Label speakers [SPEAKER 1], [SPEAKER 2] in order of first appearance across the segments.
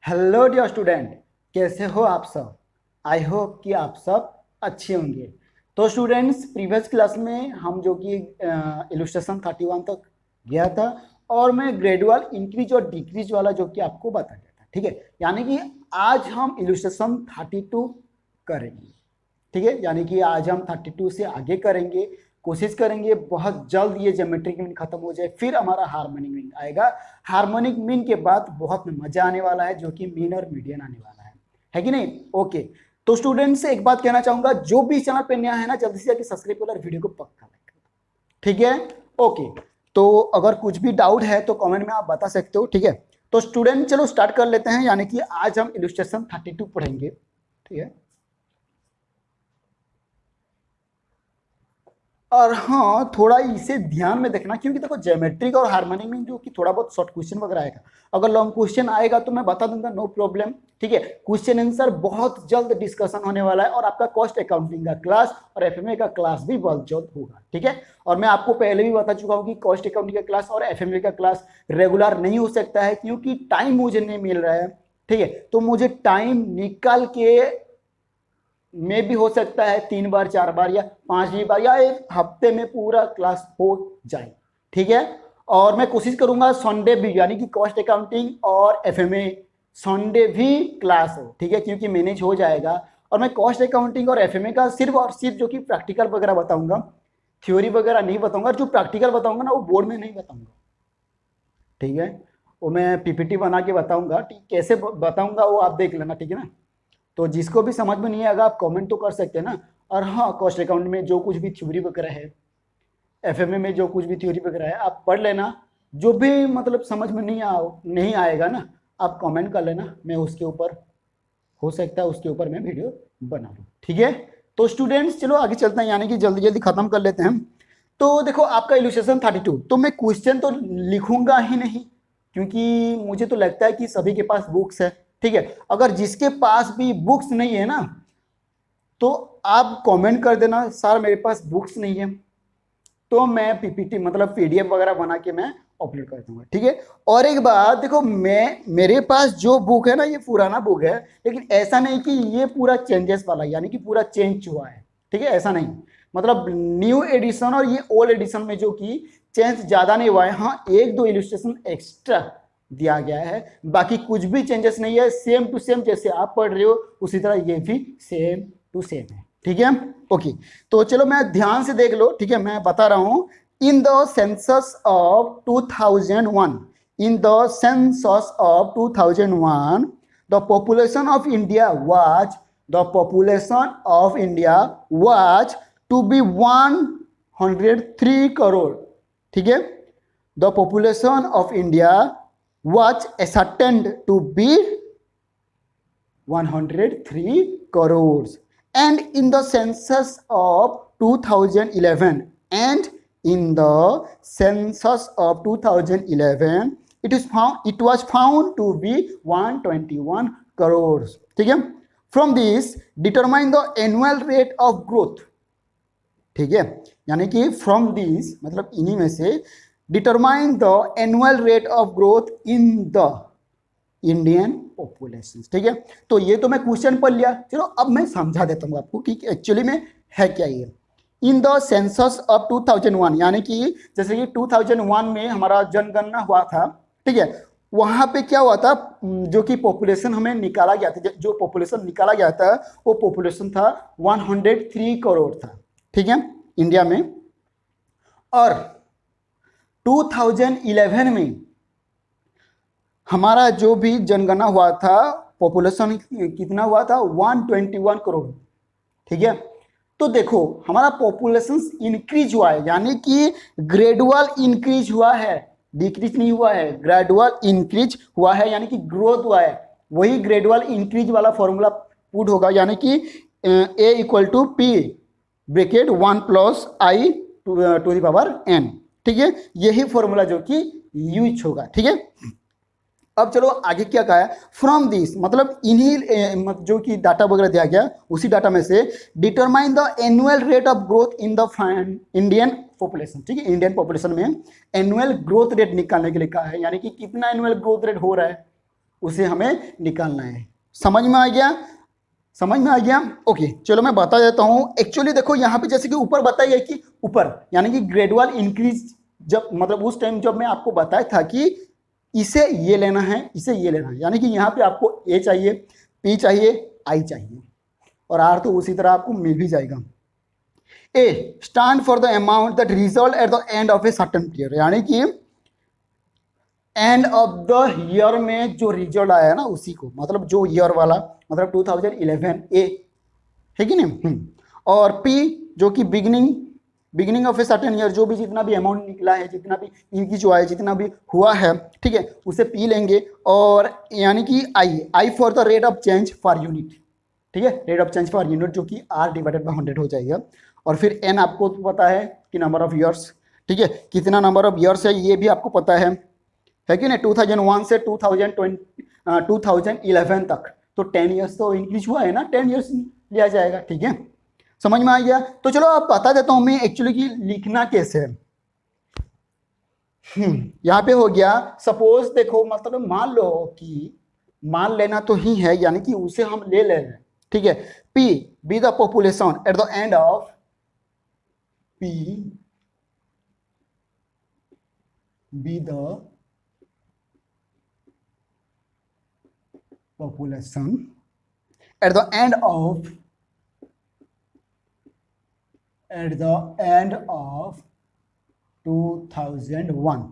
[SPEAKER 1] Hello dear student, कैसे हो आप सब। आई होप कि आप सब अच्छे होंगे। तो स्टूडेंट्स, प्रीवियस क्लास में हम जो कि इलस्ट्रेशन 31 तक गया था और मैं ग्रेजुअल इंक्रीज और डिक्रीज वाला जो कि आपको बता गया था। ठीक है, यानी कि आज हम इलस्ट्रेशन 32 करेंगे। ठीक है, यानी कि आज हम 32 से आगे करेंगे। कोशिश करेंगे बहुत जल्द ये ज्योमेट्रिक मीन खत्म हो जाए, फिर हमारा हार्मोनिक मीन आएगा। हार्मोनिक मीन के बाद बहुत मजा आने वाला है, जो कि मीन और मीडियन आने वाला है कि नहीं। ओके, तो स्टूडेंट से एक बात कहना चाहूंगा, जो भी चैनल पे नया है ना, जल्दी से जाके सब्सक्राइब कर वीडियो को पक्का लाइक कर। ठीक है, ओके। तो अगर कुछ भी डाउट है तो कमेंट में आप बता सकते हो। ठीक है, तो स्टूडेंट चलो स्टार्ट कर लेते हैं। यानी कि आज हम इलस्ट्रेशन 32 पढ़ेंगे। ठीक है, और हाँ, थोड़ा इसे ध्यान में देखना, क्योंकि देखो ज्योमेट्रिक और हार्मोनिक में जो कि थोड़ा बहुत शॉर्ट क्वेश्चन वगैरह आएगा। अगर लॉन्ग क्वेश्चन आएगा तो मैं बता दूंगा, नो प्रॉब्लम। ठीक है, क्वेश्चन आंसर बहुत जल्द डिस्कशन होने वाला है, और आपका कॉस्ट अकाउंटिंग का क्लास और एफएमए का क्लास भी बहुत जल्द होगा। ठीक है, और मैं आपको पहले भी बता चुका हूँ कि कॉस्ट अकाउंटिंग का क्लास और एफएमए का क्लास रेगुलर नहीं हो सकता है, क्योंकि टाइम मुझे नहीं मिल रहा है। ठीक है, तो मुझे टाइम निकाल के में भी हो सकता है 3 बार 4 बार या 5वीं बार या एक हफ्ते में पूरा क्लास हो जाए। ठीक है, और मैं कोशिश करूंगा संडे भी, यानी कि कॉस्ट अकाउंटिंग और एफएमए संडे भी क्लास हो। ठीक है, क्योंकि मैनेज हो जाएगा। और मैं कॉस्ट अकाउंटिंग और एफएमए का सिर्फ और सिर्फ जो कि प्रैक्टिकल वगैरह बताऊंगा, थ्योरी वगैरह नहीं बताऊंगा। जो प्रैक्टिकल बताऊंगा ना, वो बोर्ड में नहीं बताऊंगा। ठीक है, वो मैं पीपीटी बना के बताऊंगा। ठीक, कैसे बताऊंगा वो आप देख लेना। ठीक है ना, तो जिसको भी समझ में नहीं आएगा आप कमेंट तो कर सकते हैं ना। और हाँ, कॉस्ट अकाउंट में जो कुछ भी थ्योरी वगैरह है, एफएमए में जो कुछ भी थ्योरी वगैरह है, आप पढ़ लेना। जो भी मतलब समझ में नहीं आएगा ना, आप कमेंट कर लेना, मैं उसके ऊपर हो सकता है उसके ऊपर मैं वीडियो बना लूँ। ठीक है, तो स्टूडेंट्स चलो आगे चलते हैं, यानी कि जल्दी जल्दी खत्म कर लेते हैं। तो देखो आपका इलस्ट्रेशन 32, तो मैं क्वेश्चन तो लिखूंगा ही नहीं, क्योंकि मुझे तो लगता है कि सभी के पास बुक्स है। ठीक है, अगर जिसके पास भी बुक्स नहीं है ना, तो आप कमेंट कर देना सर मेरे पास बुक्स नहीं है, तो मैं पीपीटी मतलब पीडीएफ वगैरह बना के मैं अपलोड कर दूंगा। ठीक है, और एक बात देखो, मेरे पास जो बुक है ना, ये पुराना बुक है, लेकिन ऐसा नहीं कि ये पूरा चेंजेस वाला, यानी कि पूरा चेंज हुआ है। ठीक है, ऐसा नहीं, मतलब न्यू एडिशन और ये ओल्ड एडिशन में जो कि चेंज ज्यादा नहीं हुआ है। हाँ, एक दो इलस्ट्रेशन एक्स्ट्रा दिया गया है, बाकी कुछ भी चेंजेस नहीं है। सेम टू सेम जैसे आप पढ़ रहे हो उसी तरह ये भी सेम टू सेम है। ठीक है, ओके। तो चलो मैं ध्यान से देख लो। ठीक है, मैं बता रहा हूं। In the census of 2001, in the census of 2001, the population of India was, the population of India was to be 103 crore. ठीक है, the population of India was ascertained to be 103 crores, and in the census of 2011, and in the census of 2011 it was found to be 121 crores. ठीक है, from this determine the annual rate of growth. ठीक है, यानी कि from this मतलब इन्हीं में से determine the annual rate of growth in the Indian population. ठीक है, तो ये तो मैं क्वेश्चन पढ़ लिया। चलो अब मैं समझा देता हूँ आपको कि एक्चुअली में है क्या ये। इन द सेंसस ऑफ 2001, यानी कि जैसे कि 2001 में हमारा जनगणना हुआ था। ठीक है, वहां पे क्या हुआ था, जो कि पॉपुलेशन हमें निकाला गया था, जो पॉपुलेशन निकाला गया था वो पॉपुलेशन था 103 करोड़ था। ठीक है, इंडिया में। और 2011 में हमारा जो भी जनगणना हुआ था, पॉपुलेशन कितना हुआ था, 121 करोड़। ठीक है, तो देखो हमारा पॉपुलेशन इंक्रीज हुआ है, यानी कि ग्रेजुअल इंक्रीज हुआ है, डिक्रीज नहीं हुआ है, ग्रेजुअल इंक्रीज हुआ है, यानी कि ग्रोथ हुआ है। वही ग्रेजुअल इंक्रीज वाला फॉर्मूला पुट होगा, यानी कि A equal to P bracket 1 plus I to the power N. ठीक है, यही फॉर्मूला जो कि यूज होगा। ठीक है, अब चलो आगे क्या कहा है, फ्रॉम दिस मतलब इन्हीं जो कि डाटा वगैरह दिया गया उसी डाटा में से determine the annual rate of growth in the Indian population. ठीक है, इंडियन पॉपुलेशन में एनुअल ग्रोथ रेट निकालने के लिए कहा है, यानी कि कितना एनुअल ग्रोथ रेट हो रहा है। उसे हमें निकालना है। समझ में आ गया? समझ में आ गया? ओके, चलो मैं बता देता हूँ। एक्चुअली देखो यहाँ पे जैसे कि ऊपर बताइए कि ऊपर यानी कि ग्रेजुअल इंक्रीज, जब मतलब उस टाइम जब मैं आपको बताया था कि इसे ये लेना है, इसे ये लेना है, यानी कि यहाँ पे आपको ए चाहिए, पी चाहिए, आई चाहिए, और आर तो उसी तरह आपको मिल भी जाएगा। A stand for the amount that result at the end of a certain period, यानी कि एंड ऑफ द ईयर में जो रिजल्ट आया है ना उसी को, मतलब जो ईयर वाला, मतलब 2011 ए है कि नहीं। और पी जो कि beginning of a certain year, जो भी जितना भी अमाउंट निकला है, जितना भी इनकी जो है, जितना भी हुआ है, ठीक है, उसे पी लेंगे। और यानी कि I for the rate of change for unit, ठीक है, rate of change for unit, जो कि आर डिवाइडेड बाय 100 हो जाएगा। और फिर एन आपको पता है कि नंबर ऑफ ईयर्स, ठीक है, कितना नंबर ऑफ ईयर्स है ये भी आपको पता है कि नहीं। 2001 से 2011 तक तो 10 ईयर्स तो इंक्रीज हुआ है ना, 10 ईयर्स लिया जाएगा, ठीक है। समझ में आ गया? तो चलो आप बता देता हूं मैं एक्चुअली कि लिखना कैसे है। यहाँ पे हो गया सपोज, देखो मतलब मान लो कि, मान लेना तो ही है, यानी कि उसे हम ले रहे हैं, ठीक है। P be the population at the end of, P be the population at the end of 2001,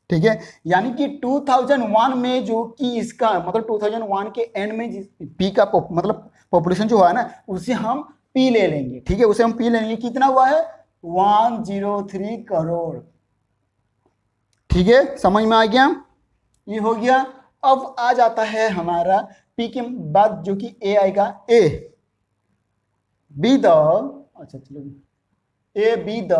[SPEAKER 1] ठीक है। यानी कि 2001 में जो कि इसका मतलब 2001 के एंड में पी का मतलब पॉपुलेशन जो हुआ है ना, उसे हम पी ले लेंगे, ठीक है, उसे हम पी लेंगे। कितना हुआ है? 103 करोड़, ठीक है। समझ में आ गया? ये हो गया। अब आ जाता है हमारा पी के बाद जो कि ए आएगा, ए बी द, अच्छा चलो, A be the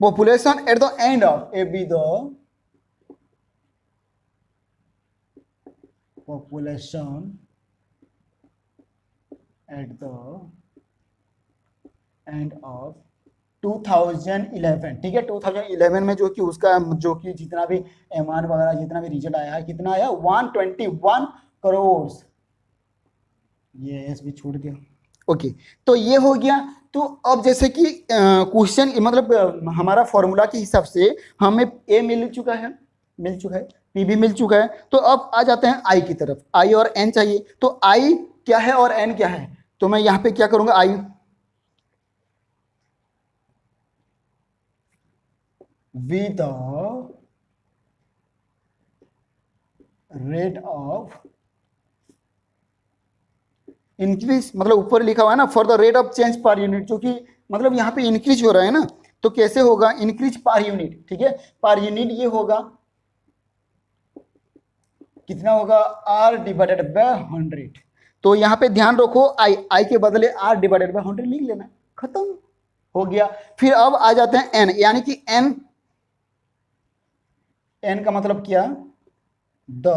[SPEAKER 1] population at the end of, A be the population at the end of 2011, ठीक है। 2011 में जो कि उसका जो कि जितना भी एमआर वगैरह जितना भी रिजल्ट आया है, कितना आया? 121 करोड़। ये एस भी छूट गया। ओके, तो ये हो गया। तो अब जैसे कि क्वेश्चन मतलब हमारा फॉर्मूला के हिसाब से हमें ए मिल चुका है, पी भी मिल चुका है। तो अब आ जाते हैं आई की तरफ। आई और एन चाहिए, तो आई क्या है और एन क्या है? तो मैं यहाँ पे क्या करूंगा, आई with the rate of increase, मतलब ऊपर लिखा हुआ है ना for the rate of change per unit, जो कि मतलब यहाँ पे इंक्रीज हो रहा है ना, तो कैसे होगा? इंक्रीज पर यूनिट, ठीक है। पर यूनिट ये होगा, कितना होगा? R divided by 100। तो यहाँ पे ध्यान रखो, आई के बदले आर डिवाइडेड बाय 100 लिख लेना, खत्म हो गया। फिर अब आ जाते हैं एन, यानी कि एन का मतलब क्या? द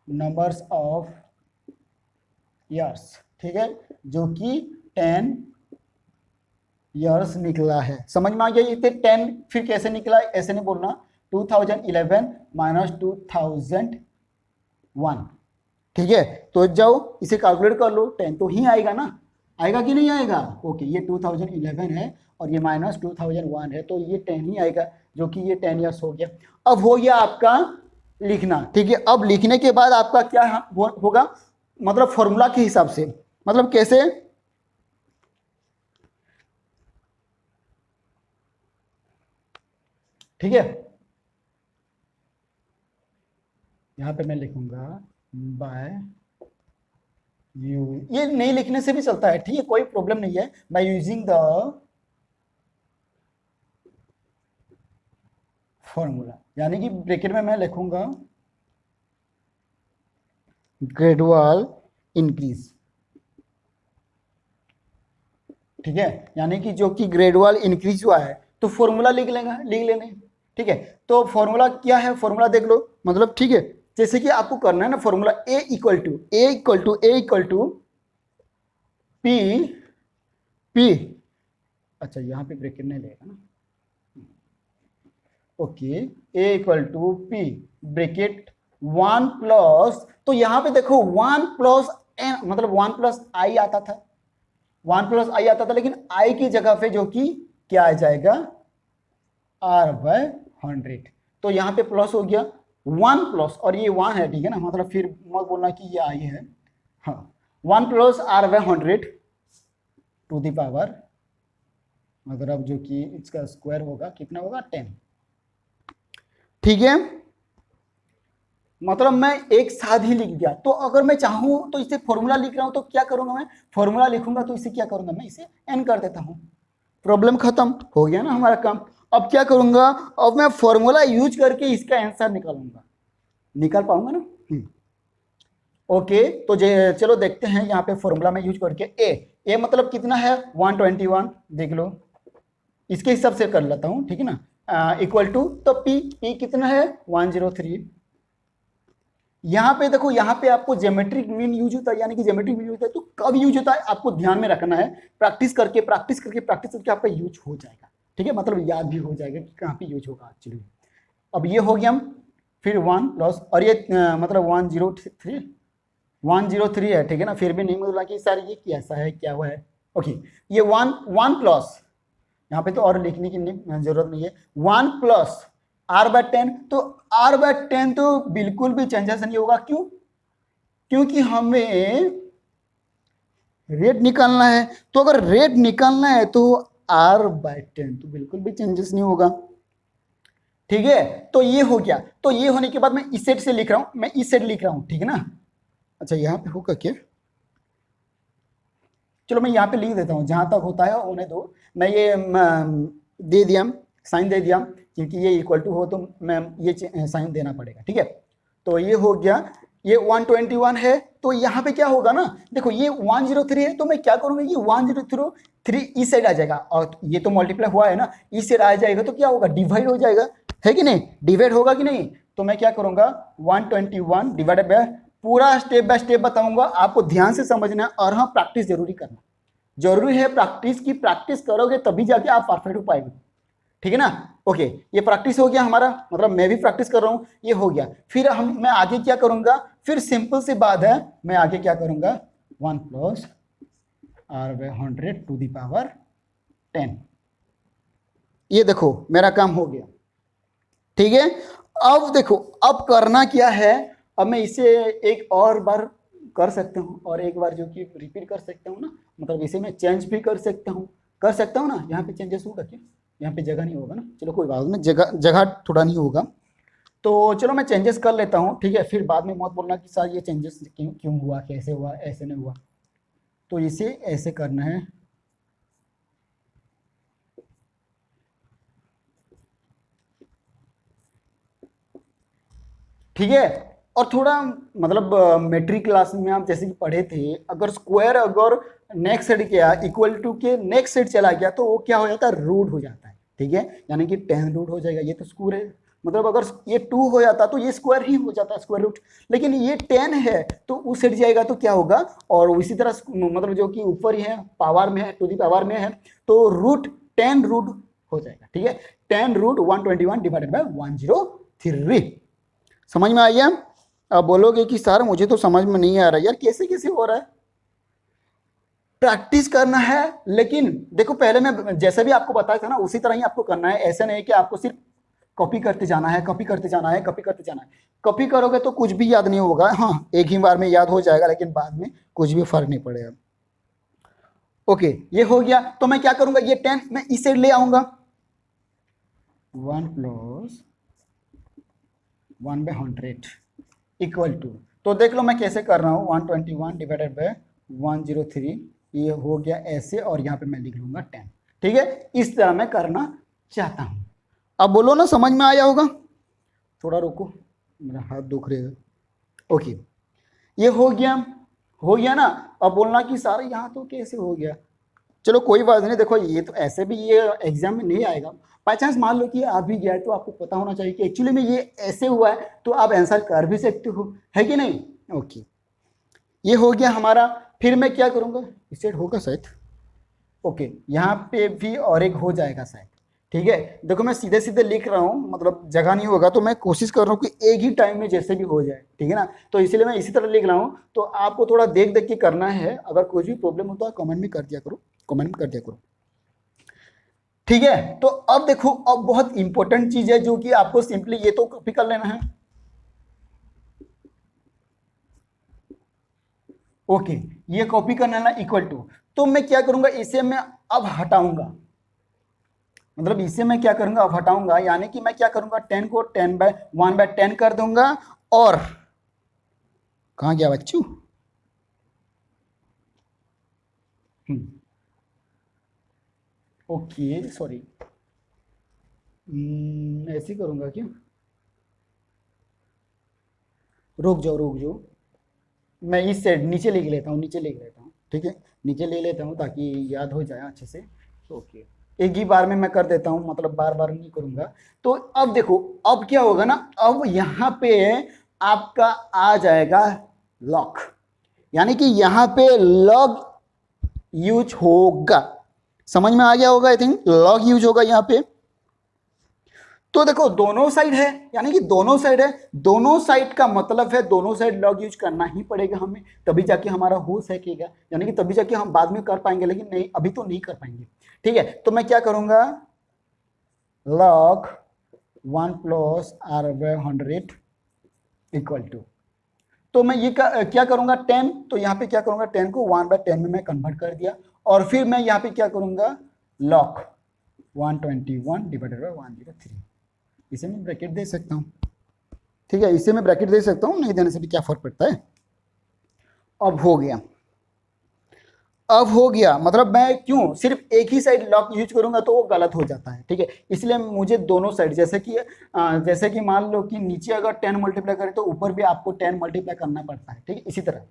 [SPEAKER 1] नंबर्स ऑफ ईयर्स, ठीक है, जो कि 10 ईयर्स निकला है। समझ में आ गया? ये 10 फिर कैसे निकला, ऐसे नहीं बोलना, 2011 माइनस 2001, ठीक है। तो जाओ इसे कैलकुलेट कर लो, 10 तो ही आएगा ना, आएगा कि नहीं आएगा? ओके, ये 2011 है और ये माइनस 2001 है, तो ये 10 ही आएगा, जो कि ये 10 ईयर्स हो गया। अब हो गया आपका लिखना, ठीक है। अब लिखने के बाद आपका क्या होगा, मतलब फॉर्मूला के हिसाब से, मतलब कैसे? ठीक है, यहां पे मैं लिखूंगा बाय यू, ये नहीं लिखने से भी चलता है, ठीक है, कोई प्रॉब्लम नहीं है। बाय यूजिंग द फॉर्मूला, यानी कि ब्रैकेट में मैं लिखूंगा ग्रेजुअल इंक्रीज, ठीक है, यानी कि जो कि ग्रेजुअल इंक्रीज हुआ है, तो फॉर्मूला लिख लेने, ठीक है। तो फॉर्मूला क्या है? फॉर्मूला देख लो, मतलब ठीक है, जैसे कि आपको करना है ना formula, A equal to P P, अच्छा यहाँ पे ब्रैकेट नहीं लेगा ना, okay, A equal to P bracket 1 plus, तो यहां पे देखो 1 प्लस एन मतलब 1 प्लस आई आता था, 1 प्लस आई आता था, लेकिन आई की जगह पे जो कि क्या आ जाएगा R/100। तो यहाँ पे प्लस हो गया 1 प्लस, और ये 1 है, ठीक है ना, मतलब फिर मत बोलना कि ये आई है, हाँ 1 plus R/100 to the power, मतलब जो कि इसका स्क्वायर होगा कितना होगा 10, ठीक है। मतलब मैं एक साथ ही लिख दिया। तो अगर मैं चाहूं तो इसे फॉर्मूला लिख रहा हूं तो क्या करूंगा, मैं फॉर्मूला लिखूंगा तो इसे क्या करूंगा, मैं इसे एन कर देता हूं, प्रॉब्लम खत्म हो गया ना हमारा काम। अब क्या करूंगा, अब मैं फॉर्मूला यूज करके इसका आंसर निकालूंगा, निकाल पाऊंगा ना। ओके, तो चलो देखते हैं यहाँ पे फॉर्मूला में यूज करके। ए मतलब कितना है 121, देख लो इसके हिसाब से कर लेता हूँ, ठीक है ना, इक्वल टू, तो पी कितना है 103। यहाँ पे देखो, यहाँ पे आपको ज्योमेट्रिक मीन यूज होता है, यानी कि ज्योमेट्रिक मीन होता है तो कब यूज होता है आपको ध्यान में रखना है, प्रैक्टिस करके प्रैक्टिस करके प्रैक्टिस करके आपका यूज हो जाएगा, ठीक है, मतलब याद भी हो जाएगा कि कहाँ पे यूज होगा एक्चुअली। अब ये हो गया, फिर 1 प्लस, और ये मतलब 103 है, ठीक है ना, फिर भी नहीं बोला कि सर ये कैसा है, क्या हुआ है। ओके, ये 1 प्लस, यहाँ पे तो और लिखने की जरूरत नहीं है, 1 प्लस R/10, तो R/10 तो बिल्कुल भी चेंजेस नहीं होगा, क्यों, क्योंकि हमें रेट निकालना है, तो अगर रेट निकालना है तो R/10 तो बिल्कुल भी चेंजेस नहीं होगा, ठीक है। तो ये हो गया, तो ये होने के बाद मैं इस सेट से लिख रहा हूं, मैं इस सेट लिख रहा हूं, ठीक है ना। अच्छा यहाँ पे होगा क्या, चलो मैं यहाँ पे लिख देता हूँ, जहां तक होता है होने दो। मैं ये दे दिया, साइन दे दिया, क्योंकि ये इक्वल टू हो तो मैं ये साइन देना पड़ेगा, ठीक है। तो ये हो गया, ये 121 है, तो यहाँ पे क्या होगा ना, देखो ये 103 है, तो मैं क्या करूँगा, ये 103 इस साइड आ जाएगा, और ये तो मल्टीप्लाई हुआ है ना, इस साइड आ जाएगा, तो क्या होगा, डिवाइड हो जाएगा, है कि नहीं, डिवाइड होगा कि नहीं। तो मैं क्या करूँगा 121 डिवाइडेड बाय, पूरा स्टेप बाय स्टेप बताऊंगा, आपको ध्यान से समझना है, और हाँ प्रैक्टिस जरूरी करना, जरूरी है प्रैक्टिस की, प्रैक्टिस करोगे तभी जाके आप परफेक्ट हो पाएंगे, ठीक है ना। ओके, ये प्रैक्टिस हो गया हमारा, मतलब मैं भी प्रैक्टिस कर रहा हूं, ये हो गया। फिर मैं आगे क्या करूंगा, फिर सिंपल सी बात है, मैं आगे क्या करूंगा 1 plus R/100 to the power 10, ये देखो मेरा काम हो गया, ठीक है। अब देखो, अब करना क्या है, अब मैं इसे एक और बार कर सकता हूँ, और एक बार जो कि रिपीट कर सकता हूँ ना, मतलब इसे मैं चेंज भी कर सकता हूँ, ना, यहाँ पे चेंजेस होगा क्या, यहाँ पे जगह नहीं होगा ना, चलो कोई बात नहीं, जगह थोड़ा नहीं होगा, तो चलो मैं चेंजेस कर लेता हूँ, ठीक है। फिर बाद में मत बोलना कि सर ये चेंजेस क्यों हुआ, कैसे हुआ, ऐसे नहीं हुआ, तो इसे ऐसे करना है, ठीक है। और थोड़ा मतलब मेट्रिक क्लास में आप जैसे कि पढ़े थे, अगर स्क्वायर अगर नेक्स्ट साइड क्या इक्वल टू के नेक्स्ट साइड चला गया तो वो क्या हो जाता है, रूट हो जाता है, ठीक है, यानी कि 10 रूट हो जाएगा, ये तो स्क्वायर है, मतलब अगर ये 2 हो जाता तो ये स्क्वायर ही हो जाता, स्क्वायर रूट, लेकिन ये 10 है तो उस साइड जाएगा तो क्या होगा, और इसी तरह मतलब जो कि ऊपर ही है, पावर में है, टू दी पावर में है, तो रूट 10 रूट हो जाएगा, ठीक है, 10 रूट 121 डिवाइडेड बाय 103, समझ में आ गया। अब बोलोगे कि सर मुझे तो समझ में नहीं आ रहा यार, कैसे कैसे हो रहा है, प्रैक्टिस करना है, लेकिन देखो पहले मैं जैसे भी आपको बताया था ना उसी तरह ही आपको करना है, ऐसा नहीं कि आपको सिर्फ कॉपी करते जाना है, कॉपी करते जाना है, कॉपी करते जाना है, कॉपी करोगे तो कुछ भी याद नहीं होगा, हाँ एक ही बार में याद हो जाएगा, लेकिन बाद में कुछ भी फर्क नहीं पड़ेगा। ओके, ये हो गया, तो मैं क्या करूंगा, ये 10 मैं इस साइड ले आऊंगा, 1 प्लस 1/100 इक्वल टू, तो देख लो मैं कैसे कर रहा हूँ, 121 डिवाइडेड बाय 103, ये हो गया ऐसे, और यहाँ पे मैं लिख लूंगा 10, ठीक है, इस तरह मैं करना चाहता हूँ। अब बोलो ना समझ में आया होगा, थोड़ा रुको मेरा हाथ दुख रहा है। ओके, ये हो गया ना। अब बोलना कि सर यहाँ तो कैसे हो गया, चलो कोई बात नहीं, देखो ये तो ऐसे भी ये एग्जाम में नहीं आएगा, बाई चांस मान लो कि आप भी गया है तो आपको पता होना चाहिए कि एक्चुअली में ये ऐसे हुआ है, तो आप आंसर कर भी सकते हो, है कि नहीं। ओके, ये हो गया हमारा, फिर मैं क्या करूँगा, इस साइड होगा शायद, ओके यहाँ पे भी और एक हो जाएगा शायद, ठीक है, देखो मैं सीधे सीधे लिख रहा हूँ, मतलब जगह नहीं होगा, तो मैं कोशिश कर रहा हूँ कि एक ही टाइम में जैसे भी हो जाए, ठीक है ना। तो इसलिए मैं इसी तरह लिख रहा हूँ, तो आपको थोड़ा देख देख के करना है। अगर कुछ भी प्रॉब्लम हो तो आप कमेंट में कर दिया करो, कमेंट में कर दिया करो, ठीक है। तो अब देखो, अब बहुत इंपॉर्टेंट चीज है जो कि आपको सिंपली ये तो कॉपी कर लेना है। ओके, ये कॉपी करना है ना, इक्वल टू, तो मैं क्या करूंगा, इसे मैं अब हटाऊंगा, मतलब इसे मैं क्या करूंगा, अब हटाऊंगा, यानी कि मैं क्या करूंगा, 10 को 1/10 कर दूंगा। और कहाँ गया बच्चू, ओके सॉरी, ऐसे ही करूंगा क्यों, रुक जाओ रुक जाओ, मैं इस साइड नीचे लिख लेता हूँ, नीचे लिख लेता हूँ, ठीक है, नीचे ले लेता हूँ ताकि याद हो जाए अच्छे से। ओके, एक ही बार में मैं कर देता हूँ, मतलब बार बार नहीं करूंगा। तो अब देखो, अब क्या होगा ना, अब यहाँ पे आपका आ जाएगा लॉक, यानी कि यहाँ पे लॉग यूज होगा, समझ में आ गया होगा, आई थिंक लॉग यूज होगा यहाँ पे। तो देखो दोनों साइड है, यानी कि दोनों साइड है, दोनों साइड का मतलब है दोनों साइड लॉग यूज करना ही पड़ेगा हमें, तभी जाके हमारा हो सकेगा, यानी कि तभी जाके हम बाद में कर पाएंगे, लेकिन नहीं अभी तो नहीं कर पाएंगे, ठीक है। तो मैं क्या करूंगा, लॉग 1 + r/100 इक्वल टू, तो मैं ये क्या करूंगा, 10, तो यहाँ पे क्या करूंगा, 10 को 1/10 में मैं कन्वर्ट कर दिया, और फिर मैं यहाँ पे क्या करूंगा, लॉग 121/103, इसे मैं ब्रैकेट दे सकता हूँ, ठीक है, इसे मैं ब्रैकेट दे सकता हूँ, नहीं देने से भी क्या फर्क पड़ता है। अब हो गया, अब हो गया, मतलब मैं क्यों सिर्फ एक ही साइड लॉक यूज करूंगा तो वो गलत हो जाता है, ठीक है, इसलिए मुझे दोनों साइड, जैसे कि मान लो कि नीचे अगर 10 मल्टीप्लाई करें तो ऊपर भी आपको 10 मल्टीप्लाई करना पड़ता है, ठीक है, इसी तरह,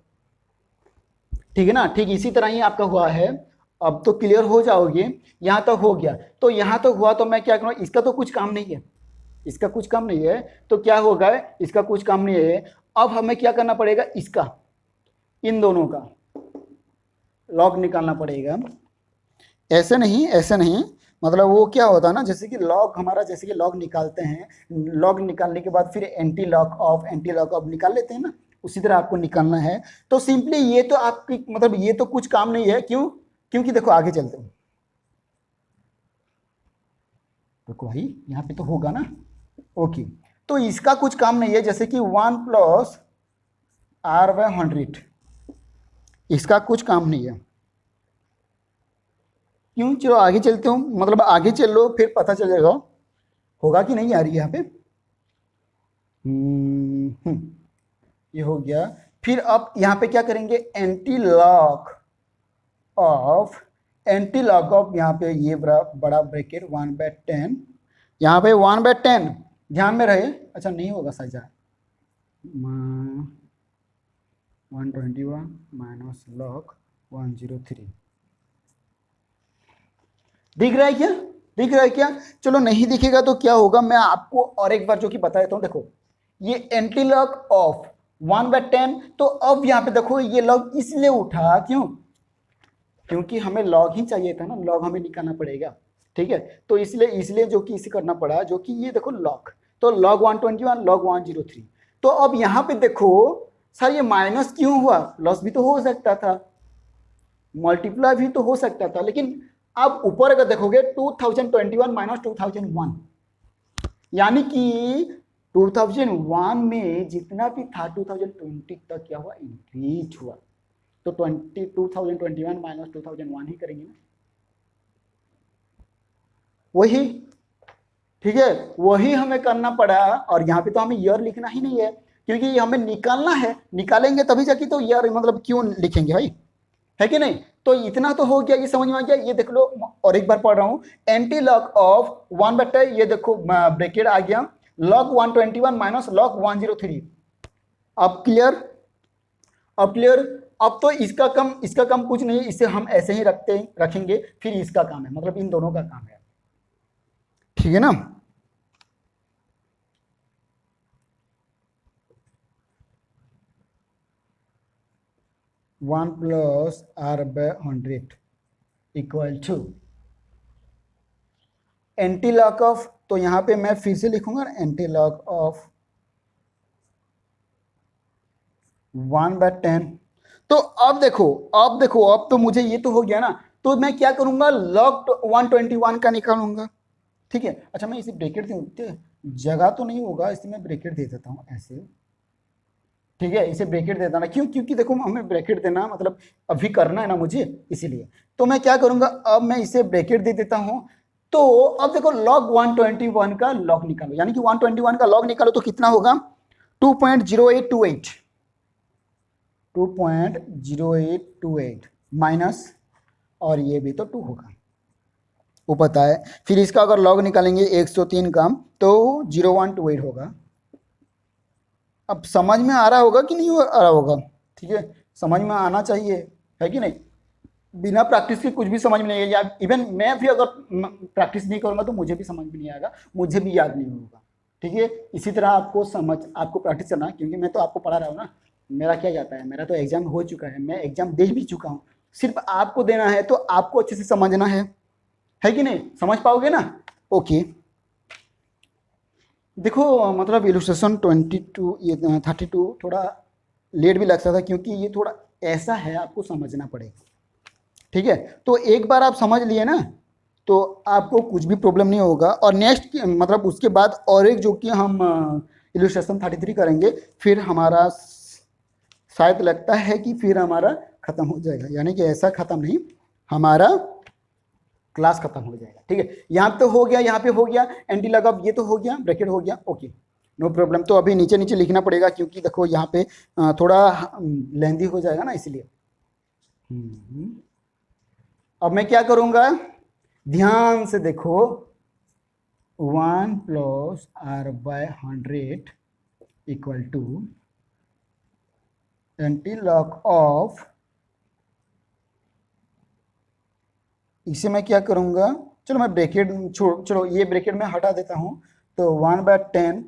[SPEAKER 1] ठीक है ना, ठीक इसी तरह ही आपका हुआ है। अब तो क्लियर हो जाओगे, यहां तक हो गया, तो यहां तक हुआ, तो मैं क्या करूँ, इसका तो कुछ काम नहीं है, इसका कुछ काम नहीं है, तो क्या होगा, इसका कुछ काम नहीं है। अब हमें क्या करना पड़ेगा, इसका, इन दोनों का लॉग निकालना पड़ेगा, ऐसे नहीं ऐसे नहीं, मतलब वो क्या होता है ना, जैसे कि लॉग हमारा, जैसे कि लॉग निकालते हैं, लॉग निकालने के बाद फिर एंटी लॉग ऑफ निकाल लेते हैं ना, उसी तरह आपको निकालना है। तो सिंपली ये तो आपकी, मतलब ये तो कुछ काम नहीं है, क्यों, क्योंकि देखो आगे चलते हैं, देखो भाई यहाँ पे तो होगा ना, ओके, तो इसका कुछ काम नहीं है, जैसे कि 1 + r/100, इसका कुछ काम नहीं है, क्यों, चलो आगे चलते हो, मतलब आगे चल लो फिर पता चल जाएगा होगा कि नहीं आ रही यहाँ पे। ये हो गया, फिर अब यहाँ पे क्या करेंगे, एंटी लॉग ऑफ यहाँ पे ये बड़ा ब्रैकेट 1/10, यहाँ पे 1/10 ध्यान में रहे, अच्छा नहीं होगा साझा, 121 - log 103, दिख रहा है क्या, दिख रहा है क्या, चलो नहीं दिखेगा तो क्या होगा, मैं आपको और एक बार जो कि बता देता हूँ, देखो ये एंटी लॉग ऑफ 1/10, तो अब यहाँ पे देखो ये लॉग इसलिए उठा, क्यों, क्योंकि हमें लॉग ही चाहिए था ना, लॉग हमें निकालना पड़ेगा, ठीक है, तो इसलिए इसलिए जो कि इसे करना पड़ा, जो कि ये देखो लॉग, तो log 121 log 103, तो अब यहाँ पे देखो सर ये माइनस क्यों हुआ, लॉस भी तो हो सकता था, मल्टीप्लाई भी तो हो सकता था, लेकिन आप ऊपर अगर देखोगे 2021 - 2001, यानी कि 2001 में जितना भी था 2020 तक क्या हुआ, इंक्रीज हुआ, तो 2021 - 2001 ही करेंगे ना, वही, ठीक है, वही हमें करना पड़ा, और यहाँ पे तो हमें ईयर लिखना ही नहीं है, क्योंकि हमें निकालना है, निकालेंगे तभी जाके तो ईयर, मतलब क्यों लिखेंगे भाई, है कि नहीं। तो इतना तो हो गया, ये समझ में आ गया, ये देख लो, और एक बार पढ़ रहा हूं, एंटी लॉग ऑफ 1/, ये देखो ब्रैकेट आ गया, log 121 - log 103, अब क्लियर, अब क्लियर, अब तो इसका कम कुछ नहीं, इसे हम ऐसे ही रखेंगे, फिर इसका काम है, मतलब इन दोनों का काम है, ठीक है ना। 1 + r/100 equal to, anti log of, तो यहाँ पे मैं फिर से लिखूंगा एंटी लॉग ऑफ 1/10। तो अब तो मुझे ये तो हो गया ना, तो मैं क्या करूंगा, लॉग 121 का निकालूंगा। ठीक है, अच्छा मैं इसे ब्रैकेट दूं, जगह तो नहीं होगा इसलिए मैं ब्रैकेट दे देता हूँ ऐसे। ठीक है, इसे ब्रैकेट देता ना, क्यों, क्योंकि देखो हमें ब्रैकेट देना मतलब अभी करना है ना मुझे, इसीलिए। तो मैं क्या करूंगा, अब मैं इसे ब्रैकेट दे देता हूं। तो अब देखो log 121 का log निकालो, यानी कि 121 का log निकालो तो कितना होगा, 2.0828, 2.0828 माइनस, और ये भी तो 2 होगा, वो पता है। फिर इसका अगर log निकालेंगे 103 का तो 0128 होगा। अब समझ में आ रहा होगा कि नहीं आ रहा होगा, ठीक है, समझ में आना चाहिए, है कि नहीं। बिना प्रैक्टिस के कुछ भी समझ में नहीं आएगा, इवन मैं भी अगर प्रैक्टिस नहीं करूंगा तो मुझे भी समझ में नहीं आएगा, मुझे भी याद नहीं होगा। ठीक है, इसी तरह आपको प्रैक्टिस करना, क्योंकि मैं तो आपको पढ़ा रहा हूँ ना, मेरा क्या जाता है, मेरा तो एग्जाम हो चुका है, मैं एग्जाम दे भी चुका हूँ, सिर्फ आपको देना है, तो आपको अच्छे से समझना है कि नहीं, समझ पाओगे ना। ओके, देखो मतलब इलस्ट्रेशन 22 ये 32 थोड़ा लेट भी लग सकता है, क्योंकि ये थोड़ा ऐसा है, आपको समझना पड़ेगा। ठीक है, तो एक बार आप समझ लिए ना तो आपको कुछ भी प्रॉब्लम नहीं होगा। और नेक्स्ट मतलब उसके बाद और एक जो कि हम इलस्ट्रेशन 33 करेंगे, फिर हमारा शायद लगता है कि फिर हमारा खत्म हो जाएगा, यानी कि ऐसा खत्म नहीं, हमारा क्लास खत्म हो जाएगा। ठीक है, यहाँ पे तो हो गया, यहाँ पे हो गया एंटी लॉग ऑफ, ये तो हो गया, ब्रैकेट हो गया, ओके नो प्रॉब्लम। तो अभी नीचे नीचे लिखना पड़ेगा, क्योंकि देखो यहाँ पे थोड़ा लेंदी हो जाएगा ना, इसलिए। अब मैं क्या करूंगा, ध्यान से देखो, 1 + r/100 equal to anti log of, इसे मैं क्या करूंगा, चलो मैं ब्रैकेट चलो ये ब्रैकेट में हटा देता हूं, तो 1/10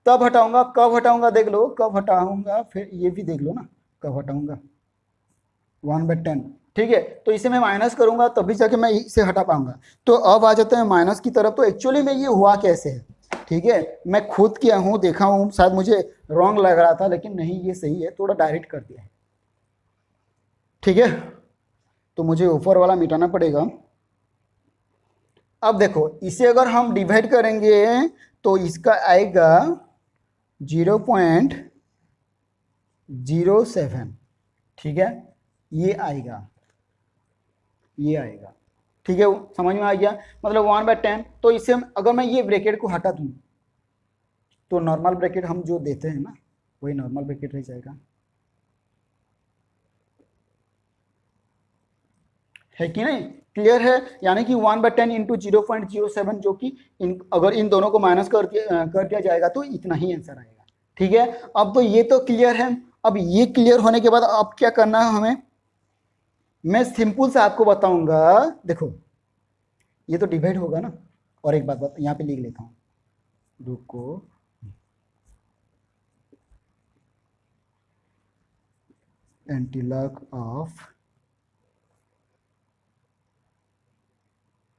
[SPEAKER 1] तब हटाऊंगा, कब हटाऊंगा देख लो, कब हटाऊंगा, फिर ये भी देख लो ना कब हटाऊंगा, 1/10। ठीक है, तो इसे मैं माइनस करूंगा तभी जाके मैं इसे हटा पाऊंगा। तो अब आ जाते हैं माइनस की तरफ। तो एक्चुअली में ये हुआ कैसे है, ठीक है, मैं खुद किया हूँ, देखा हूँ, शायद मुझे रॉन्ग लग रहा था, लेकिन नहीं ये सही है, थोड़ा डायरेक्ट कर दिया है। ठीक है, तो मुझे ऊपर वाला मिटाना पड़ेगा। अब देखो इसे अगर हम डिवाइड करेंगे तो इसका आएगा 0.07। ठीक है, ये आएगा, ये आएगा। ठीक है, समझ में आ गया, मतलब 1/10। तो इससे अगर मैं ये ब्रैकेट को हटा दूं तो नॉर्मल ब्रैकेट हम जो देते हैं ना, वही नॉर्मल ब्रैकेट रह जाएगा, है कि नहीं, क्लियर है। यानी कि 1/10 इंटू 0.07, जो कि अगर इन दोनों को माइनस कर दिया जाएगा तो इतना ही आंसर आएगा। ठीक है, अब तो ये तो क्लियर है। अब ये क्लियर होने के बाद अब क्या करना है हमें, मैं सिंपल से आपको बताऊंगा। देखो ये तो डिवाइड होगा ना, और एक बात यहाँ पे लिख लेता हूँ, रुको, anti log of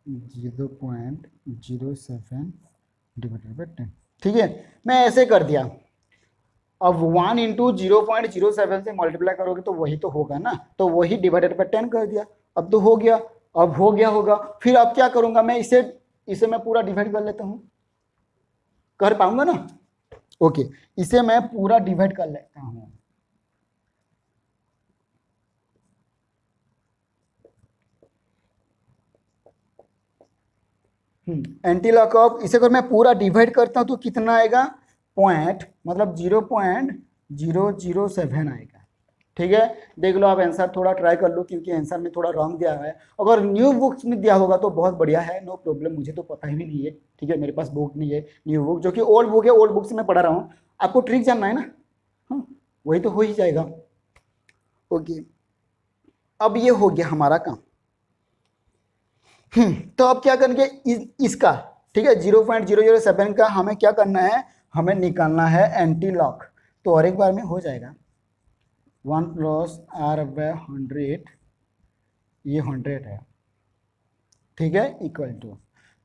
[SPEAKER 1] 0.07 divided by 10। ठीक है, मैं ऐसे कर दिया। अब 1 इंटू 0.07 से मल्टीप्लाई करोगे तो वही तो होगा ना, तो वही डिवाइडेड बाई 10 कर दिया, अब तो हो गया। अब हो गया होगा, फिर अब क्या करूंगा मैं, इसे मैं पूरा डिवाइड कर लेता हूं, कर पाऊंगा ना, ओके, इसे मैं पूरा डिवाइड कर लेता हूं। एंटी लॉग ऑफ, इसे अगर मैं पूरा डिवाइड करता हूं तो कितना आएगा, पॉइंट मतलब 0.007 आएगा। ठीक है, देख लो आप आंसर थोड़ा ट्राई कर लो, क्योंकि आंसर में थोड़ा रॉन्ग दिया हुआ है। अगर न्यू बुक्स में दिया होगा तो बहुत बढ़िया है, नो प्रॉब्लम, मुझे तो पता ही नहीं है। ठीक है, मेरे पास बुक नहीं है न्यू बुक, जो कि ओल्ड बुक है, ओल्ड बुक से मैं पढ़ा रहा हूँ। आपको ट्रिक जानना है ना, हाँ वही तो हो ही जाएगा। ओके, अब ये हो गया हमारा काम। तो अब क्या करेंगे इसका, ठीक है, 0.007 का हमें क्या करना है, हमें निकालना है एंटी लॉग। तो और एक बार में हो जाएगा, 1 + r/100, ये 100 है। ठीक है, इक्वल टू,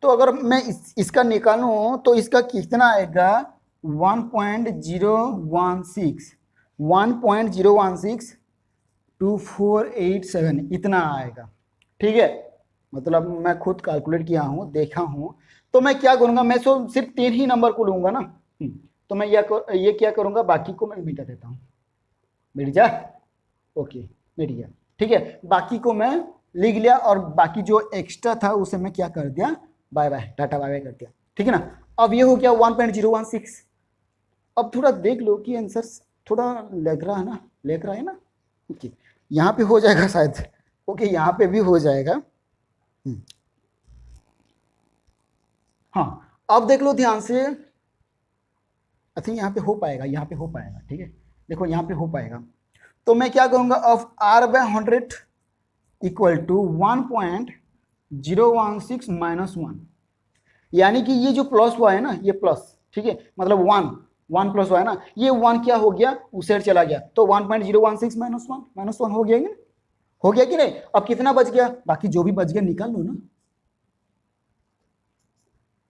[SPEAKER 1] तो अगर मैं इसका निकालूं तो इसका कितना आएगा 1.016 1.0162487 इतना आएगा। ठीक है, मतलब मैं खुद कैलकुलेट किया हूँ, देखा हूँ। तो मैं क्या करूँगा, मैं सिर्फ 3 ही नंबर को लूँगा ना। तो मैं ये क्या करूँगा, बाकी को मैं मिटा देता हूँ। मिट जा, ओके मिट गया। ठीक है, बाकी को मैं लिख लिया और बाकी जो एक्स्ट्रा था उसे मैं क्या कर दिया, bye bye, tata bye bye कर दिया। ठीक है ना। अब ये हो गया 1.016। अब थोड़ा देख लो कि आंसर थोड़ा लग रहा है ना, लग रहा है ना। ओके, यहाँ पे हो जाएगा शायद। ओके, यहाँ पे भी हो जाएगा। हाँ, अब देख लो ध्यान से। आई थिंक यहाँ पे हो पाएगा, यहाँ पे हो पाएगा। ठीक है, देखो यहाँ पे हो पाएगा। तो मैं क्या करूँगा, of R/100 equal to 1.016 minus 1, यानी कि ये जो प्लस हुआ है ना, ये प्लस, ठीक है, मतलब 1 प्लस हुआ है ना, ये 1 क्या हो गया, उसे चला गया। तो 1.016 माइनस 1 हो गया कि हो गया कि नहीं। अब कितना बच गया, बाकी जो भी बच गया निकाल लो ना।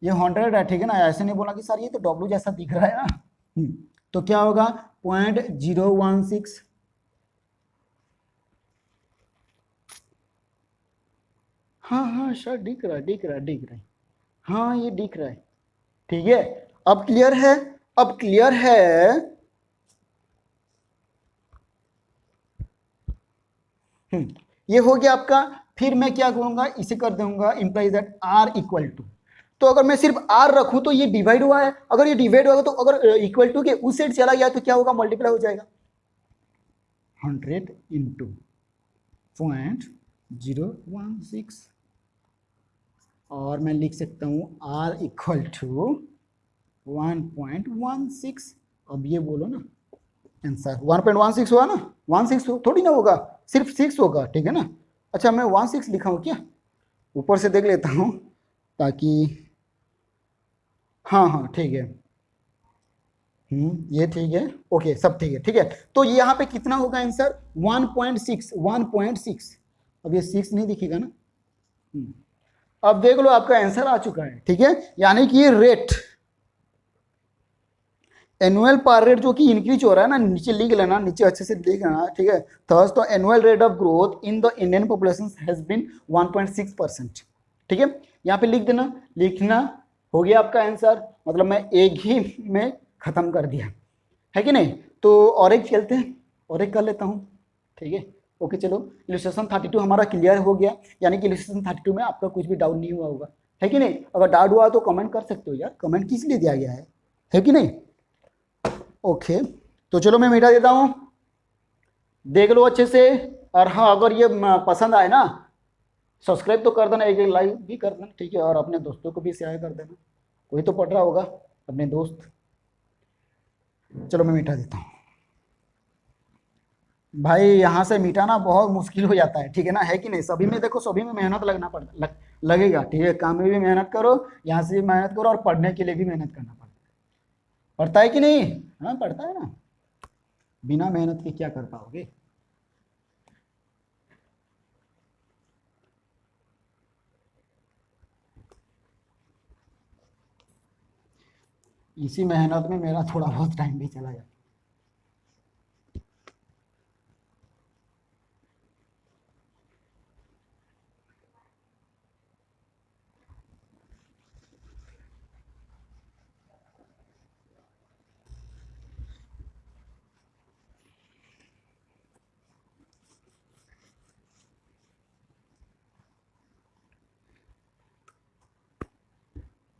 [SPEAKER 1] ये 100 है, ठीक है ना। ऐसे नहीं बोला कि सर ये तो W जैसा दिख रहा है ना। तो क्या होगा 0.016। हाँ हाँ सर, दिख रहा है, दिख रहा है, दिख रहा है। हाँ ये दिख रहा है। ठीक है, अब क्लियर है, अब क्लियर है। ये हो गया आपका। फिर मैं क्या करूंगा, इसे कर दूंगा implies that R equal to. तो अगर मैं सिर्फ R रखूं तो ये डिवाइड हुआ है, अगर ये डिवाइड होगा तो अगर इक्वल टू के उस साइड चला गया तो क्या होगा, मल्टीप्लाई हो जाएगा। 100 इंटू 0.016 और मैं लिख सकता हूं R इक्वल टू 1.16। अब ये बोलो ना आंसर 1.16 हुआ ना, 16 थोड़ी ना होगा, सिर्फ 6 होगा। ठीक है ना। अच्छा, मैं 16 लिखा हूँ क्या, ऊपर से देख लेता हूँ ताकि, हाँ हाँ ठीक है। ये ठीक है, ओके सब ठीक है। ठीक है, तो यहाँ पे कितना होगा आंसर 1.6। अब ये 6 नहीं दिखेगा ना। अब देख लो आपका आंसर आ चुका है। ठीक है, यानी कि ये रेट, एनुअल पर रेट जो कि इंक्रीज हो रहा है ना, नीचे लिख लेना, नीचे अच्छे से लिख लेना। ठीक है, थर्स तो annual rate of growth in the Indian population has been 1.6%। ठीक है, यहाँ पे लिख देना, लिखना। हो गया आपका आंसर, मतलब मैं एक ही में खत्म कर दिया है कि नहीं। तो और एक खेलते हैं, और एक कर लेता हूँ। ठीक है, ओके चलो। इलस्ट्रेशन 32 हमारा क्लियर हो गया, यानी कि इलस्ट्रेशन 32 में आपका कुछ भी डाउट नहीं हुआ होगा, है कि नहीं। अगर डाउट हुआ तो कमेंट कर सकते हो यार, कमेंट किस लिए दिया गया है कि नहीं। ओके, तो चलो मैं मिटा देता हूँ, देख लो अच्छे से। और हाँ, अगर ये पसंद आए ना, सब्सक्राइब तो कर देना, एक लाइक भी कर देना। ठीक है, और अपने दोस्तों को भी शेयर कर देना, कोई तो पढ़ रहा होगा अपने दोस्त। चलो मैं मिटा देता हूँ भाई, यहाँ से मिटाना बहुत मुश्किल हो जाता है। ठीक है ना, है कि नहीं। सभी में देखो, सभी में मेहनत लगना पड़ता, लगेगा। ठीक है, काम में भी मेहनत करो, यहाँ से भी मेहनत करो, और पढ़ने के लिए भी मेहनत करना पड़ता है। पढ़ता है कि नहीं, हाँ पढ़ता है ना, बिना मेहनत के क्या कर पाओगे। इसी मेहनत में मेरा थोड़ा बहुत टाइम भी चला जाता।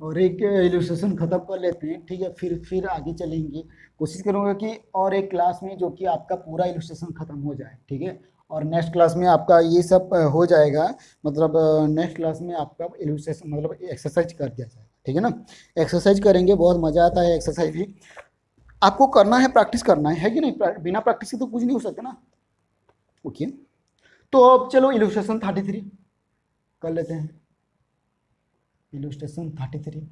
[SPEAKER 1] और एक इलस्ट्रेशन खत्म कर लेते हैं। ठीक है, फिर आगे चलेंगे। कोशिश करूंगा कि और एक क्लास में जो कि आपका पूरा इलस्ट्रेशन खत्म हो जाए। ठीक है, और नेक्स्ट क्लास में आपका ये सब हो जाएगा, मतलब नेक्स्ट क्लास में आपका इलस्ट्रेशन मतलब एक्सरसाइज कर दिया जाएगा। ठीक है ना, एक्सरसाइज करेंगे, बहुत मज़ा आता है एक्सरसाइज भी। आपको करना है, प्रैक्टिस करना है कि नहीं। बिना प्रैक्टिस के तो कुछ नहीं हो सकता ना। ओके, तो अब चलो इलस्ट्रेशन 33 कर लेते हैं। इलस्ट्रेशन 33।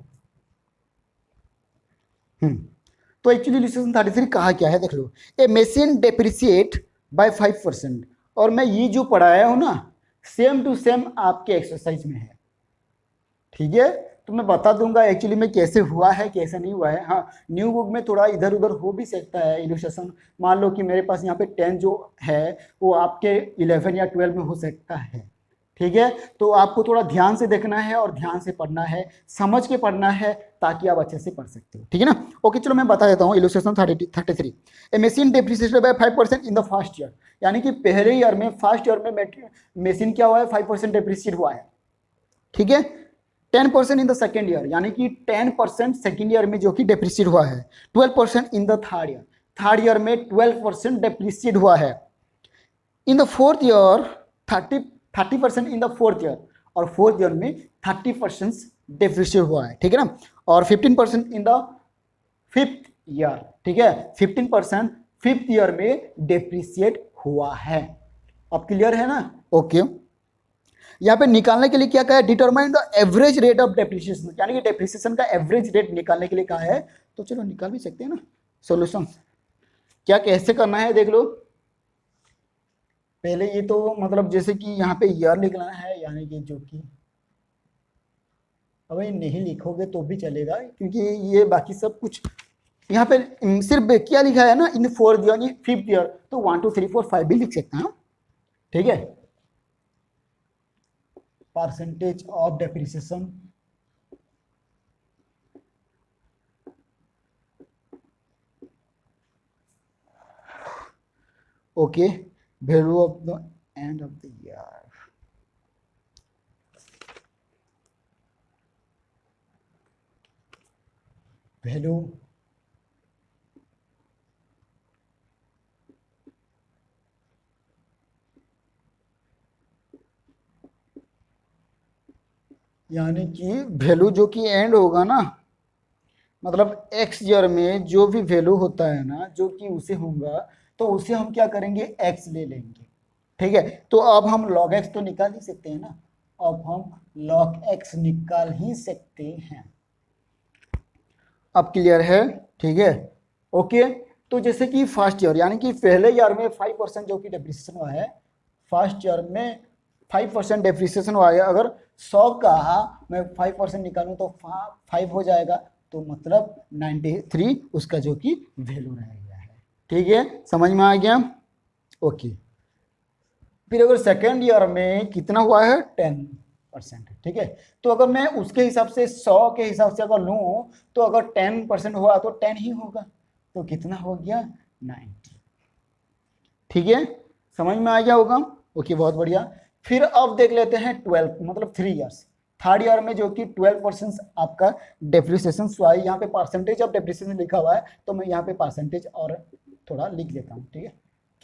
[SPEAKER 1] तो एक्चुअली इलस्ट्रेशन 33 कहा क्या है, देख लो। ए मशीन डेप्रिसिएट बाय 5%। और मैं ये जो पढ़ाया हूँ ना, सेम टू सेम आपके एक्सरसाइज में है। ठीक है। तो मैं बता दूंगा एक्चुअली में कैसे हुआ है कैसे नहीं हुआ है। हाँ, न्यू बुक में थोड़ा इधर उधर हो भी सकता है इलस्ट्रेशन। मान लो कि मेरे पास यहाँ पे 10 जो है वो आपके 11 या 12 में हो सकता है। ठीक है, तो आपको थोड़ा ध्यान से देखना है और ध्यान से पढ़ना है, समझ के पढ़ना है, ताकि आप अच्छे से पढ़ सकते हो। ठीक है ना। ओके, चलो मैं बता देता हूँ illustration 33। A machine depreciated by 5% in the first year, यानी कि पहले ईयर में, फर्स्ट ईयर में मशीन क्या हुआ है, 5% डेप्रिसिएट हुआ है। ठीक है। 10% इन द सेकेंड ईयर, यानी कि 10% सेकेंड ईयर में जो कि डेप्रिसिएट हुआ है। 12% in the third year, third year में 12% डेप्रिसिएट हुआ है। In the fourth year 30% in the fourth year, और फोर्थ ईयर में 30% डेप्रिसिएट हुआ है। ठीक है ना। और 15% इन द फिफ्थ ईयर। ठीक है, 15% फिफ्थ ईयर में डेप्रिसिएट हुआ है। अब क्लियर है ना। ओके, यहाँ पे निकालने के लिए क्या कहा है, determine the average rate of depreciation, यानी कि डेप्रिसिएशन का एवरेज रेट निकालने के लिए कहा है। तो चलो निकाल भी सकते हैं ना। सॉल्यूशन क्या कैसे करना है देख लो। पहले ये तो मतलब जैसे कि यहाँ पे ईयर लिखना है, यानी कि जो कि अब ये नहीं लिखोगे तो भी चलेगा, क्योंकि ये बाकी सब कुछ यहाँ पे सिर्फ क्या लिखा है ना, इन फोर्थ ईयर यानी फिफ्थ ईयर, तो 1 2 3 4 5 भी लिख सकते हैं। ठीक है, percentage of depreciation okay, value of the end of the year, value यानी कि वैल्यू जो कि एंड होगा ना, मतलब एक्स ईयर में जो भी वैल्यू होता है ना, जो कि उसे होगा, तो उसे हम क्या करेंगे, एक्स ले लेंगे। ठीक है, तो अब हम लॉग एक्स तो निकाल ही सकते हैं ना, अब हम लॉग एक्स निकाल ही सकते हैं। अब क्लियर है। ठीक है। ओके, तो जैसे कि फर्स्ट ईयर, यानी कि पहले ईयर में 5% जो कि डेप्रिसिएशन हुआ है, फर्स्ट ईयर में 5% डेप्रिसिएशन हुआ है। अगर 100 का मैं 5% निकालूं तो 5 हो जाएगा, तो मतलब 93 उसका जो कि वैल्यू रह गया है। ठीक है, समझ में आ गया। ओके, फिर अगर सेकेंड ईयर में कितना हुआ है, 10%। ठीक है, तो अगर मैं उसके हिसाब से 100 के हिसाब से अगर लूँ, तो अगर 10% हुआ तो 10 ही होगा, तो कितना हो गया, 90। ठीक है, समझ में आ गया होगा। ओके, बहुत बढ़िया। फिर अब देख लेते हैं 12 मतलब 3 ईयर्स, थर्ड ईयर में जो कि 12% आपका डेप्रिसिएशन हुआ है। यहाँ पे परसेंटेज ऑफ डेप्रिसिएशन लिखा हुआ है, तो मैं यहाँ पे परसेंटेज और थोड़ा लिख देता हूँ। ठीक है,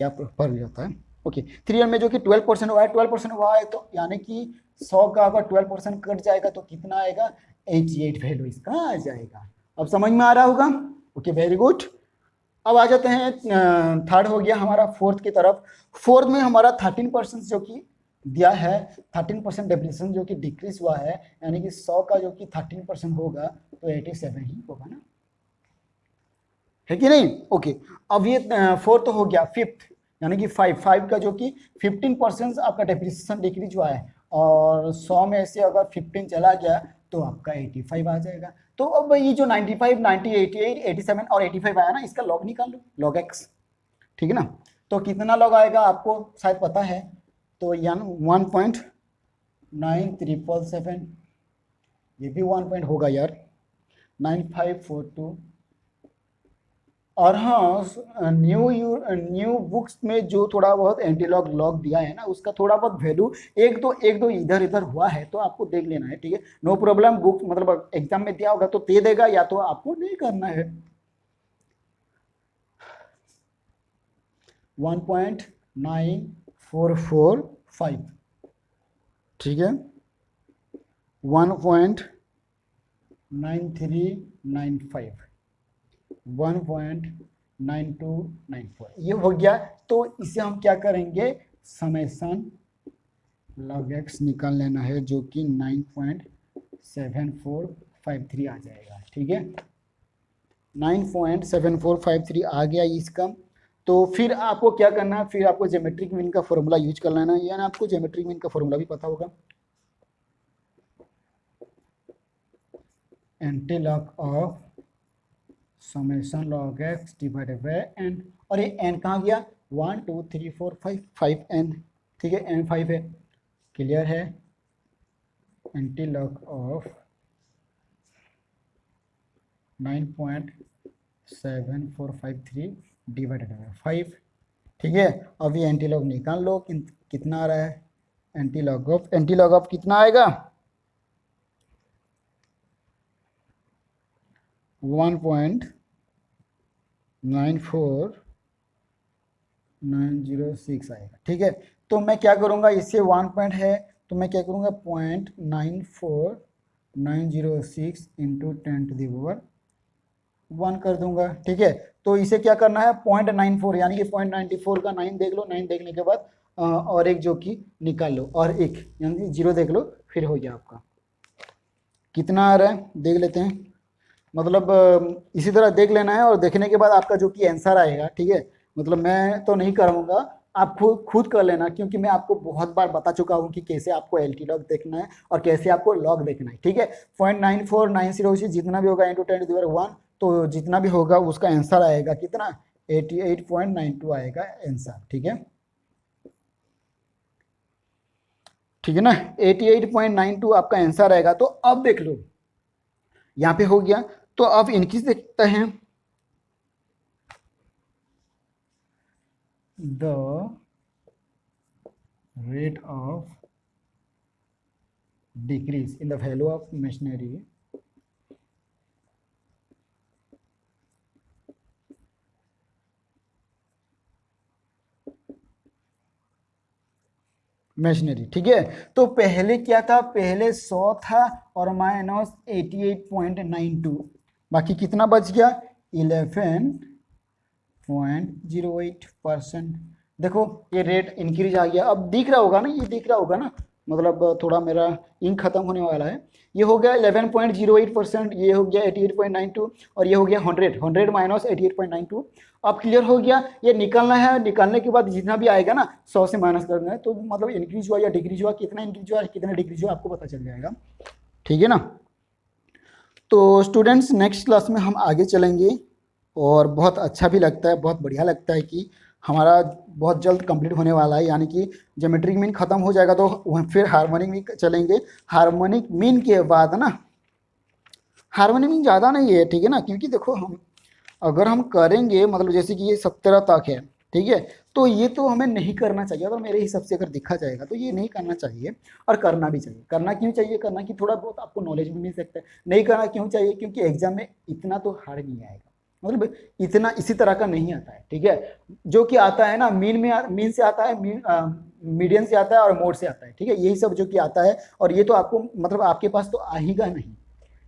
[SPEAKER 1] क्या पढ़ जाता है। ओके, 3 ईयर में जो कि 12% हुआ है, 12% हुआ है, तो यानी कि 100 का अगर 12% कट जाएगा तो कितना आएगा, 88 वैल्यू इसका आ जाएगा। अब समझ में आ रहा होगा। Okay, very good. अब आ जाते हैं, थर्ड हो गया हमारा, फोर्थ की तरफ। फोर्थ में हमारा 13% जो कि दिया है, 13% डेप्रिसिएशन जो कि डिक्रीज हुआ है, यानी कि 100 का जो कि 13% होगा तो 87 ही होगा ना, है कि नहीं। ओके, अब ये फोर्थ हो गया। फिफ्थ यानी कि 5 का जो कि 15% आपका डेप्रिसिएशन डिक्रीज हुआ है, और 100 में से अगर 15 चला गया तो आपका 85 आ जाएगा। तो अब ये जो 95, 90, 88, 87 और 85 आया ना, इसका लॉग निकाल लो, लॉग एक्स। ठीक है ना, तो कितना लॉग आएगा आपको शायद पता है, तो यान 1.9377, ये भी 1 पॉइंट होगा यार, 9542। और हाँ, न्यू बुक्स में जो थोड़ा बहुत एंटीलॉग लॉग दिया है ना, उसका थोड़ा बहुत वैल्यू एक दो इधर इधर हुआ है, तो आपको देख लेना है। ठीक है, नो प्रॉब्लम, बुक मतलब एग्जाम में दिया होगा तो दे देगा, या तो आपको नहीं करना है। 1.9445, ठीक है, 1.9395, 1.9294, ये हो गया। तो इसे हम क्या करेंगे, समेसन लॉग एक्स निकाल लेना है, जो कि 9.7453 आ जाएगा। ठीक है, 9.7453 आ गया इसका। तो फिर आपको क्या करना है, फिर आपको ज्योमेट्रिक मीन का फॉर्मूला यूज कर लेना है, यानी आपको ज्योमेट्रिक मीन का फॉर्मूला भी पता होगा। Anti log of summation log X divided by N, और ये एन कहाँ गया, 1 2 3 4 5, 5 एन, ठीक है, एन 5 है, क्लियर है। Anti log of 9.7453 divided by 5, ठीक है। अब ये एंटी लॉग निकाल लो, कितना आ रहा है, एंटी लॉग ऑफ कितना आएगा, 1.94906 आएगा, ठीक है। तो मैं क्या करूँगा, इससे 1 पॉइंट है तो मैं क्या करूँगा, 0.94906 इंटू 10⁻1 कर दूंगा, ठीक है। तो इसे क्या करना है, 0.94 यानी कि 0.94 का 9 देख लो, 9 देखने के बाद और एक जो कि निकाल लो, और एक यानी कि 0 देख लो, फिर हो गया आपका। कितना आ रहा है देख लेते हैं, मतलब इसी तरह देख लेना है, और देखने के बाद आपका जो कि आंसर आएगा, ठीक है। मतलब मैं तो नहीं करूँगा, आप खुद कर लेना, क्योंकि मैं आपको बहुत बार बता चुका हूँ कि कैसे आपको एलटी लॉग देखना है और कैसे आपको लॉग देखना है, ठीक है। 0.9490 से जितना भी होगा इंटू 10⁻1, तो जितना भी होगा उसका आंसर आएगा कितना, 88.92 आएगा आंसर, ठीक है, ठीक है ना। 88.92 आपका आंसर आएगा। तो अब देख लो यहाँ पे हो गया, तो अब इनकी देखते हैं, the rate of decrease in the value of machinery machinery, ठीक है। तो पहले क्या था, पहले 100 था और माइनस 88.92, बाकी कितना बच गया, 11.08%। देखो ये रेट इंक्रीज आ गया, अब दिख रहा होगा ना, ये दिख रहा होगा ना, मतलब थोड़ा मेरा इंक खत्म होने वाला है। ये हो गया 11.08%, ये हो गया 88.92, और ये हो गया 100 माइनस 88.92। अब क्लियर हो गया, ये निकालना है, निकालने के बाद जितना भी आएगा ना 100 से माइनस करना है, तो मतलब इंक्रीज हुआ या डिक्रीज हुआ, कितना इंक्रीज हुआ कितना डिक्रीज हुआ आपको पता चल जाएगा, ठीक है ना। तो स्टूडेंट्स नेक्स्ट क्लास में हम आगे चलेंगे, और बहुत अच्छा भी लगता है, बहुत बढ़िया लगता है कि हमारा बहुत जल्द कंप्लीट होने वाला है, यानी कि ज्योमेट्रिक मीन खत्म हो जाएगा तो फिर हार्मोनिक मीन चलेंगे। हार्मोनिक मीन के बाद ना, हार्मोनिक मीन ज़्यादा नहीं है, ठीक है ना, क्योंकि देखो हम अगर हम करेंगे, मतलब जैसे कि ये 17 तक है, ठीक है, तो ये तो हमें नहीं करना चाहिए, अगर मेरे हिसाब से अगर देखा जाएगा तो ये नहीं करना चाहिए, और करना भी चाहिए। करना क्यों चाहिए, करना कि थोड़ा बहुत आपको नॉलेज भी मिल सकता है। नहीं करना क्यों चाहिए, क्योंकि एग्जाम में इतना तो हार्ड नहीं आएगा, मतलब इतना इसी तरह का नहीं आता है, ठीक है। जो कि आता है ना, मीन से आता है, मीडियन से आता है और मोड से आता है, ठीक है, यही सब जो कि आता है, और ये तो आपको मतलब आपके पास तो आएगा नहीं,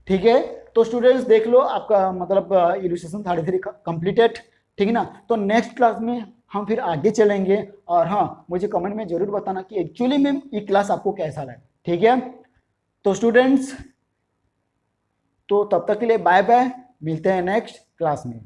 [SPEAKER 1] ठीक है। तो स्टूडेंट्स देख लो, आपका मतलब इलस्ट्रेशन 33 कंप्लीटेड, ठीक है ना। तो नेक्स्ट क्लास में हम फिर आगे चलेंगे, और हाँ मुझे कमेंट में जरूर बताना कि एक्चुअली में ये क्लास आपको कैसा लगा, ठीक है। तो स्टूडेंट्स, तो तब तक के लिए बाय बाय, मिलते हैं नेक्स्ट क्लास में।